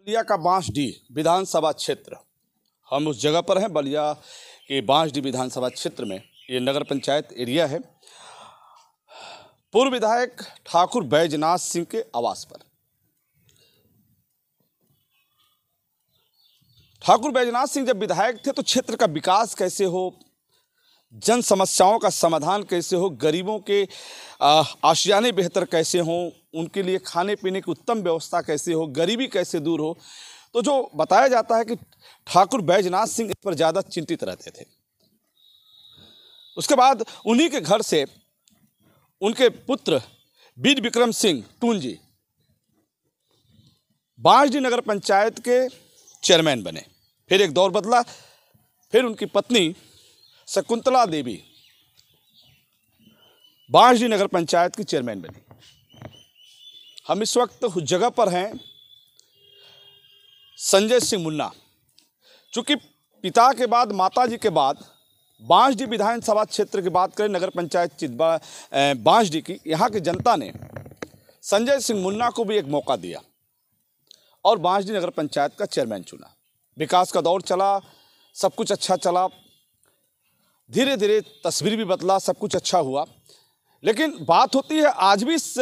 बलिया का बांसडीह विधानसभा क्षेत्र, हम उस जगह पर हैं बलिया के बांसडीह विधानसभा क्षेत्र में। ये नगर पंचायत एरिया है। पूर्व विधायक ठाकुर बैजनाथ सिंह के आवास पर ठाकुर बैजनाथ सिंह जब विधायक थे तो क्षेत्र का विकास कैसे हो, जन समस्याओं का समाधान कैसे हो, गरीबों के आशियाने बेहतर कैसे हों, उनके लिए खाने पीने की उत्तम व्यवस्था कैसे हो, गरीबी कैसे दूर हो, तो जो बताया जाता है कि ठाकुर बैजनाथ सिंह इस पर ज़्यादा चिंतित रहते थे। उसके बाद उन्हीं के घर से उनके पुत्र वीर विक्रम सिंह टूंजी बांसडीह नगर पंचायत के चेयरमैन बने। फिर एक दौर बदला, फिर उनकी पत्नी शकुंतला देवी बांसडीह नगर पंचायत की चेयरमैन बनी। हम इस वक्त उस जगह पर हैं संजय सिंह मुन्ना। चूंकि पिता के बाद माता जी के बाद बांसडीह विधानसभा क्षेत्र की बात करें, नगर पंचायत बांसडीह की, यहाँ की जनता ने संजय सिंह मुन्ना को भी एक मौका दिया और बांसडीह नगर पंचायत का चेयरमैन चुना। विकास का दौर चला, सब कुछ अच्छा चला, धीरे धीरे तस्वीर भी बदला, सब कुछ अच्छा हुआ। लेकिन बात होती है आज भी इस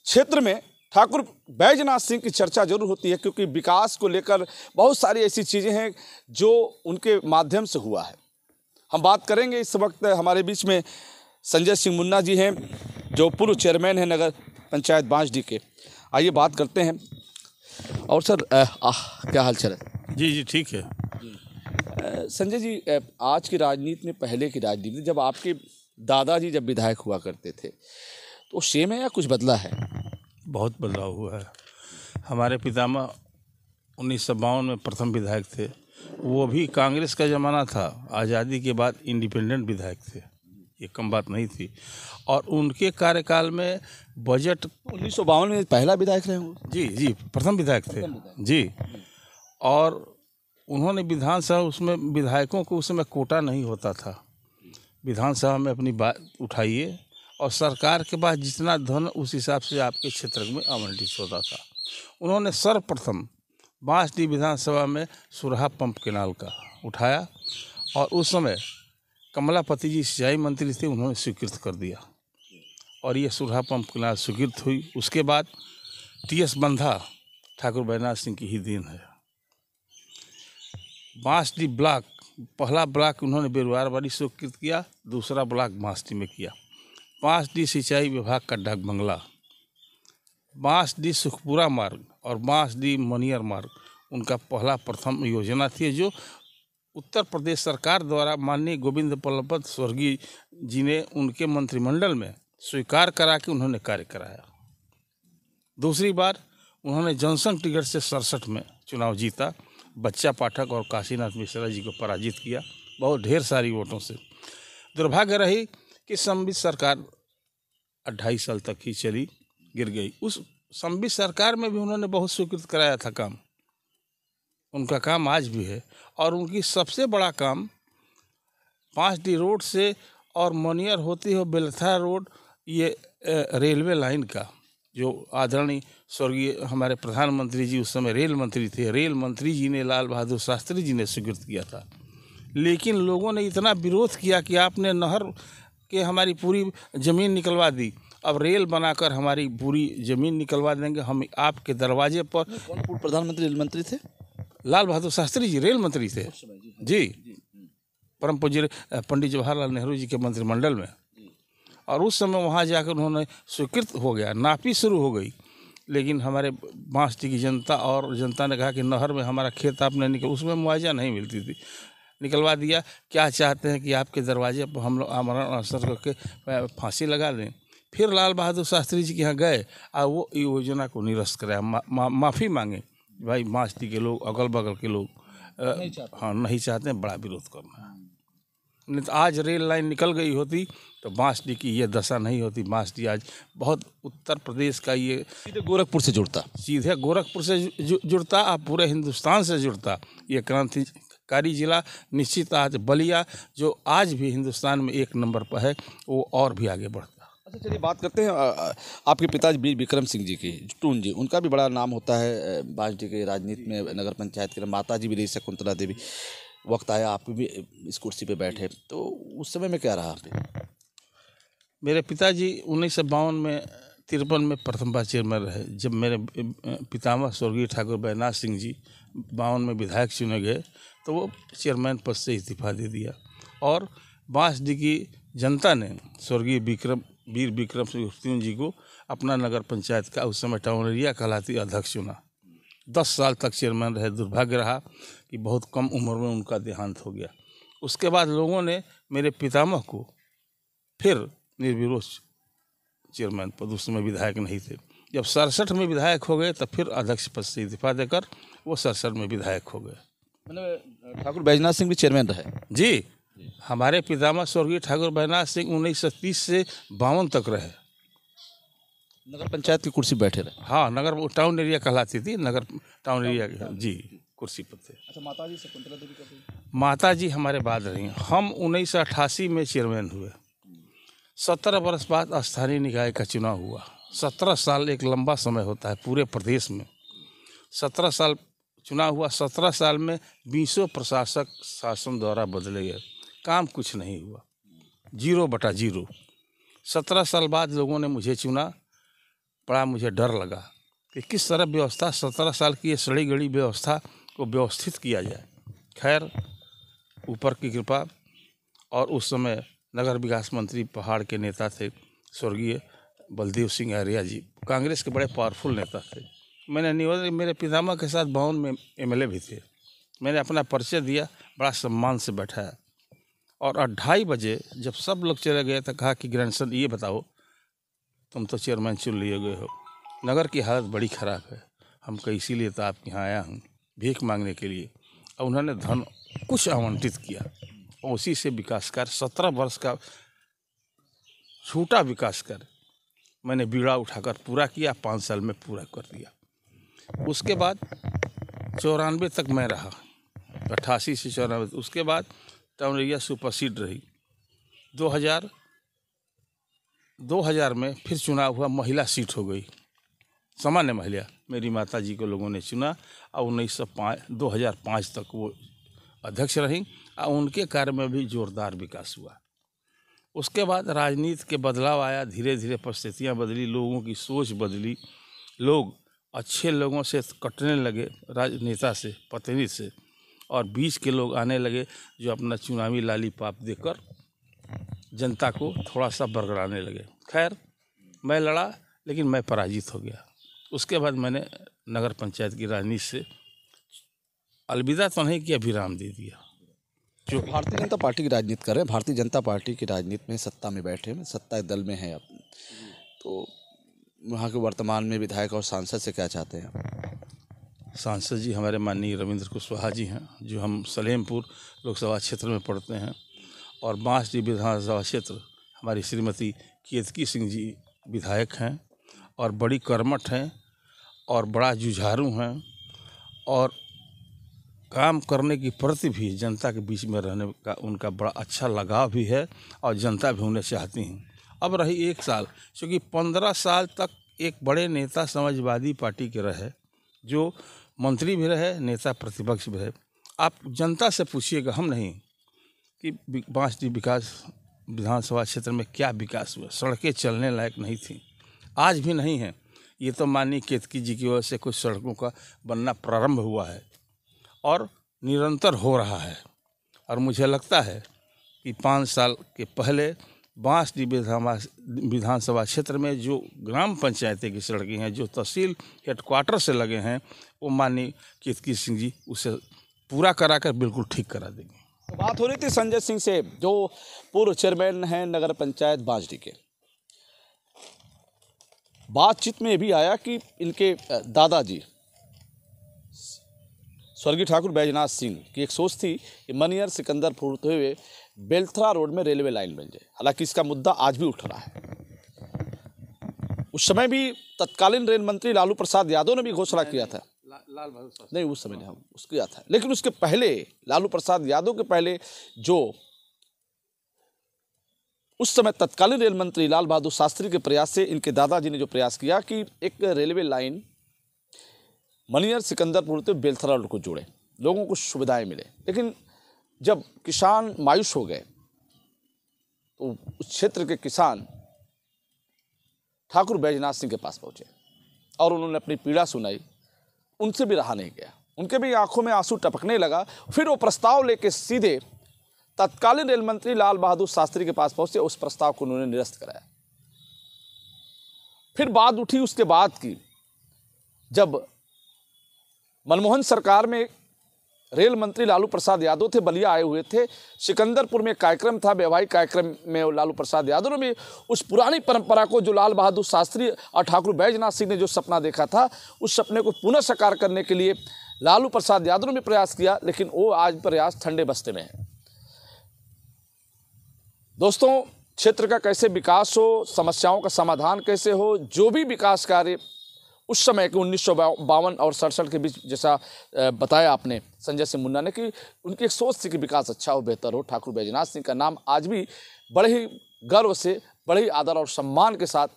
क्षेत्र में ठाकुर बैजनाथ सिंह की चर्चा जरूर होती है, क्योंकि विकास को लेकर बहुत सारी ऐसी चीज़ें हैं जो उनके माध्यम से हुआ है। हम बात करेंगे, इस वक्त हमारे बीच में संजय सिंह मुन्ना जी हैं जो पूर्व चेयरमैन हैं नगर पंचायत बांसडीह के। आइए बात करते हैं। और सर क्या हाल चाल है? जी ठीक है। संजय जी, आज की राजनीति में पहले की राजनीति में, जब आपके दादाजी जब विधायक हुआ करते थे तो सेम है या कुछ बदला है? बहुत बदलाव हुआ है। हमारे पितामह 1952 में प्रथम विधायक थे, वो भी कांग्रेस का ज़माना था। आज़ादी के बाद इंडिपेंडेंट विधायक थे, ये कम बात नहीं थी। और उनके कार्यकाल में बजट 1952 में पहला विधायक रहे होंगे? जी प्रथम विधायक थे जी। और उन्होंने विधानसभा, उसमें विधायकों को उस समय कोटा नहीं होता था, विधानसभा में अपनी बात उठाइए और सरकार के पास जितना धन उस हिसाब से आपके क्षेत्र में आवंटित होता था। उन्होंने सर्वप्रथम बांसडीह विधानसभा में सुरहा पंप केनाल का उठाया और उस समय कमलापति जी सिंचाई मंत्री थे, उन्होंने स्वीकृत कर दिया और ये सुरहा पंप केनाल स्वीकृत हुई। उसके बाद टीएस बंधा ठाकुर बैजनाथ सिंह की ही देन है। बांसडीह ब्लॉक, पहला ब्लॉक उन्होंने बेरुआरवाड़ी स्वीकृत किया, दूसरा ब्लॉक बांसडीह में किया। बांसडीह सिंचाई विभाग का डाक बंगला, बांसडीह सुखपुरा मार्ग और बांसडीह मनियर मार्ग उनका पहला प्रथम योजना थी, जो उत्तर प्रदेश सरकार द्वारा माननीय गोविंद बल्लभ स्वर्गीय जी ने उनके मंत्रिमंडल में स्वीकार करा के उन्होंने कार्य कराया। दूसरी बार उन्होंने जनसंघ टिकट से 67 में चुनाव जीता, बच्चा पाठक और काशीनाथ मिश्रा जी को पराजित किया बहुत ढेर सारी वोटों से। दुर्भाग्य रही कि संवित सरकार 2.5 साल तक ही चली, गिर गई। उस संवित सरकार में भी उन्होंने बहुत स्वीकृत कराया था काम, उनका काम आज भी है। और उनकी सबसे बड़ा काम बांसडीह रोड से और मनियर होती हो बेलथा रोड, ये रेलवे लाइन का, जो आदरणीय स्वर्गीय हमारे प्रधानमंत्री जी उस समय रेल मंत्री थे, रेल मंत्री जी ने, लाल बहादुर शास्त्री जी ने स्वीकृत किया था। लेकिन लोगों ने इतना विरोध किया कि आपने नहर के हमारी पूरी ज़मीन निकलवा दी, अब रेल बनाकर हमारी पूरी ज़मीन निकलवा देंगे हम आपके दरवाजे पर। कौन पूर्व प्रधानमंत्री रेल मंत्री थे? लाल बहादुर शास्त्री जी रेल मंत्री थे जी, परम पूज्य पंडित जवाहरलाल नेहरू जी के मंत्रिमंडल में। और उस समय वहाँ जाकर उन्होंने स्वीकृत हो गया, नापी शुरू हो गई। लेकिन हमारे बांसडीह की जनता और जनता ने कहा कि नहर में हमारा खेत आपने उसमें मुआवजा नहीं मिलती थी, निकलवा दिया। क्या चाहते हैं कि आपके दरवाजे पर हम लोग आमरण अनशन करके फांसी लगा दें? फिर लाल बहादुर शास्त्री जी के यहाँ गए और वो योजना को निरस्त कराया, माफ़ी मांगे। भाई बांसडीह के लोग, अगल बगल के लोग नहीं चाहते हैं, बड़ा विरोध करना है। नहीं तो आज रेल लाइन निकल गई होती तो बांसडीह की ये दशा नहीं होती। बांसडीह आज बहुत उत्तर प्रदेश का, ये सीधे गोरखपुर से जुड़ता, सीधे गोरखपुर से जुड़ता और पूरे हिंदुस्तान से जुड़ता। ये क्रांतिकारी जिला निश्चित आज बलिया, जो आज भी हिंदुस्तान में 1 नंबर पर है, वो और भी आगे बढ़ता। अच्छा चलिए बात करते हैं आपके पिताजी वीर विक्रम सिंह जी की, टून जी, उनका भी बड़ा नाम होता है बांसडीह के राजनीति में, नगर पंचायत के। माता जी भी रही शकुंतला देवी, वक्त आया आप भी इस कुर्सी पे बैठे, तो उस समय में क्या रहा आप पे? मेरे पिताजी 1952 में 53 में प्रथम बार चेयरमैन रहे। जब मेरे पितामह स्वर्गीय ठाकुर बैजनाथ सिंह जी 52 में विधायक चुने गए तो वो चेयरमैन पद से इस्तीफा दे दिया और बांसडीह की जनता ने स्वर्गीय वीर विक्रम सिंह टून जी को अपना नगर पंचायत का उस समय टाउन एरिया कहलाती अध्यक्ष चुना। 10 साल तक चेयरमैन रहे। दुर्भाग्य रहा कि बहुत कम उम्र में उनका देहांत हो गया। उसके बाद लोगों ने मेरे पितामह को फिर निर्विरोध चेयरमैन पद, उस समय विधायक नहीं थे। जब 67 में विधायक हो गए तब फिर अध्यक्ष पद से इस्तीफा देकर वो 67 में विधायक हो गए। मतलब ठाकुर बैजनाथ सिंह भी चेयरमैन रहे? जी, हमारे पितामह स्वर्गीय ठाकुर बैजनाथ सिंह 1930 से 52 तक रहे। नगर पंचायत की कुर्सी बैठे रहे? हाँ, नगर टाउन एरिया कहलाती थी, नगर टाउन एरिया जी कुर्सी पर थे। अच्छा, माता जी शकुंतला देवी का भी? माता जी हमारे बाद रही। हम 1988 में चेयरमैन हुए। 17 वर्ष बाद स्थानीय निकाय का चुनाव हुआ। 17 साल एक लंबा समय होता है पूरे प्रदेश में। 17 साल चुनाव हुआ। 17 साल में 20 प्रशासक शासन द्वारा बदले गए, काम कुछ नहीं हुआ, 0/0। 17 साल बाद लोगों ने मुझे चुना। बड़ा मुझे डर लगा कि किस तरह व्यवस्था 17 साल की ये सड़ी गड़ी व्यवस्था को व्यवस्थित किया जाए। खैर, ऊपर की कृपा। और उस समय नगर विकास मंत्री पहाड़ के नेता थे स्वर्गीय बलदेव सिंह आर्या जी, कांग्रेस के बड़े पावरफुल नेता थे। मैंने निवेदन, मेरे पितामह के साथ 52 में MLA भी थे। मैंने अपना परिचय दिया, बड़ा सम्मान से बैठाया और 2:30 बजे जब सब लोग चले गए तो कहा कि ग्रैंडसन ये बताओ, तुम तो चेयरमैन चुन लिए गए हो, नगर की हालत बड़ी ख़राब है, हम कहीं इसीलिए तो आपके यहाँ आया हूँ भीख मांगने के लिए। और उन्होंने धन कुछ आवंटित किया और उसी से विकास कार्य 17 वर्ष का छोटा विकास कार्य मैंने बीड़ा उठाकर पूरा किया, 5 साल में पूरा कर दिया। उसके बाद 94 तक मैं रहा, 88 से 94। उसके बाद टाउन एरिया सुपरसीड रही। 2000 में फिर चुनाव हुआ, महिला सीट हो गई, सामान्य महिला। मेरी माता जी को लोगों ने चुना और 2005 तक वो अध्यक्ष रहीं और उनके कार्य में भी जोरदार विकास हुआ। उसके बाद राजनीति के बदलाव आया, धीरे धीरे परिस्थितियाँ बदली, लोगों की सोच बदली, लोग अच्छे लोगों से कटने लगे, राजनेता से, प्रतिनिधि से, और बीच के लोग आने लगे जो अपना चुनावी लालीपाप देकर जनता को थोड़ा सा बरगड़ाने लगे। खैर, मैं लड़ा लेकिन मैं पराजित हो गया। उसके बाद मैंने नगर पंचायत की राजनीति से अलविदा तो नहीं किया, विराम दे दिया। जो भारतीय जनता पार्टी की राजनीति कर रहे हैं, भारतीय जनता पार्टी की राजनीति में सत्ता में बैठे हैं, सत्ता दल में हैं आप, तो वहाँ के वर्तमान में विधायक और सांसद से क्या चाहते हैं आप? सांसद जी हमारे माननीय रविंद्र कुशवाहा जी हैं, जो हम सलेमपुर लोकसभा क्षेत्र में पढ़ते हैं, और बांसडीह विधानसभा क्षेत्र हमारी श्रीमती केतकी सिंह जी विधायक हैं और बड़ी कर्मठ हैं और बड़ा जुझारू हैं और काम करने की प्रति भी जनता के बीच में रहने का उनका बड़ा अच्छा लगाव भी है और जनता भी उन्हें चाहती हैं। अब रही 1 साल, क्योंकि 15 साल तक एक बड़े नेता समाजवादी पार्टी के रहे, जो मंत्री भी रहे, नेता प्रतिपक्ष भी रहे। आप जनता से पूछिएगा, हम नहीं, कि बांसडीह विधानसभा क्षेत्र में क्या विकास हुआ। सड़कें चलने लायक नहीं थी, आज भी नहीं है। ये तो माननीय केतकी जी की वजह से कुछ सड़कों का बनना प्रारंभ हुआ है और निरंतर हो रहा है। और मुझे लगता है कि 5 साल के पहले बांसडीह विधानसभा क्षेत्र में जो ग्राम पंचायतें की सड़कें हैं, जो तहसील हेडक्वार्टर से लगे हैं, वो माननीय केतकी सिंह जी उसे पूरा कराकर बिल्कुल ठीक करा देंगे। तो बात हो रही थी संजय सिंह से, जो पूर्व चेयरमैन हैं नगर पंचायत बांसडीह के। बातचीत में ये भी आया कि इनके दादाजी स्वर्गीय ठाकुर बैजनाथ सिंह की एक सोच थी कि मनियर सिकंदरपुर होते हुए बेलथरा रोड में रेलवे लाइन बन जाए। हालांकि इसका मुद्दा आज भी उठ रहा है। उस समय भी तत्कालीन रेल मंत्री लालू प्रसाद यादव ने भी घोषणा किया था, लाल बहादुर शास्त्री नहीं उस समय नहीं, हम उसको किया था, लेकिन उसके पहले लालू प्रसाद यादव के पहले जो उस समय तत्कालीन रेल मंत्री लाल बहादुर शास्त्री के प्रयास से इनके दादाजी ने जो प्रयास किया कि एक रेलवे लाइन मनियर सिकंदरपुर से बेलथरा रोड को जोड़े, लोगों को सुविधाएं मिले। लेकिन जब किसान मायूस हो गए तो उस क्षेत्र के किसान ठाकुर बैजनाथ सिंह के पास पहुंचे और उन्होंने अपनी पीड़ा सुनाई। उनसे भी रहा नहीं गया, उनके भी आंखों में आंसू टपकने लगा। फिर वो प्रस्ताव लेके सीधे तत्कालीन रेल मंत्री लाल बहादुर शास्त्री के पास पहुंचे, उस प्रस्ताव को उन्होंने निरस्त कराया। फिर बात उठी उसके बाद की, जब मनमोहन सरकार में रेल मंत्री लालू प्रसाद यादव थे, बलिया आए हुए थे। सिकंदरपुर में कार्यक्रम था, वैवाहिक कार्यक्रम में लालू प्रसाद यादव ने भी उस पुरानी परंपरा को, जो लाल बहादुर शास्त्री और ठाकुर बैजनाथ सिंह ने जो सपना देखा था, उस सपने को पुनः साकार करने के लिए लालू प्रसाद यादव ने भी प्रयास किया। लेकिन वो आज प्रयास ठंडे बस्ते में है। दोस्तों, क्षेत्र का कैसे विकास हो, समस्याओं का समाधान कैसे हो, जो भी विकास कार्य उस समय के 1952 और 67 के बीच, जैसा बताया आपने संजय सिंह मुन्ना ने, कि उनकी एक सोच थी कि विकास अच्छा हो, बेहतर हो। ठाकुर बैजनाथ सिंह का नाम आज भी बड़े ही गर्व से, बड़े ही आदर और सम्मान के साथ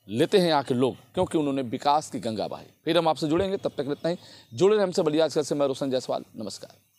लेते हैं यहाँ के लोग, क्योंकि उन्होंने विकास की गंगा बहाई। फिर हम आपसे जुड़ेंगे, तब तक इतना ही। जुड़े रहें हमसे। बलिया से मैं रोशन जायसवाल, नमस्कार।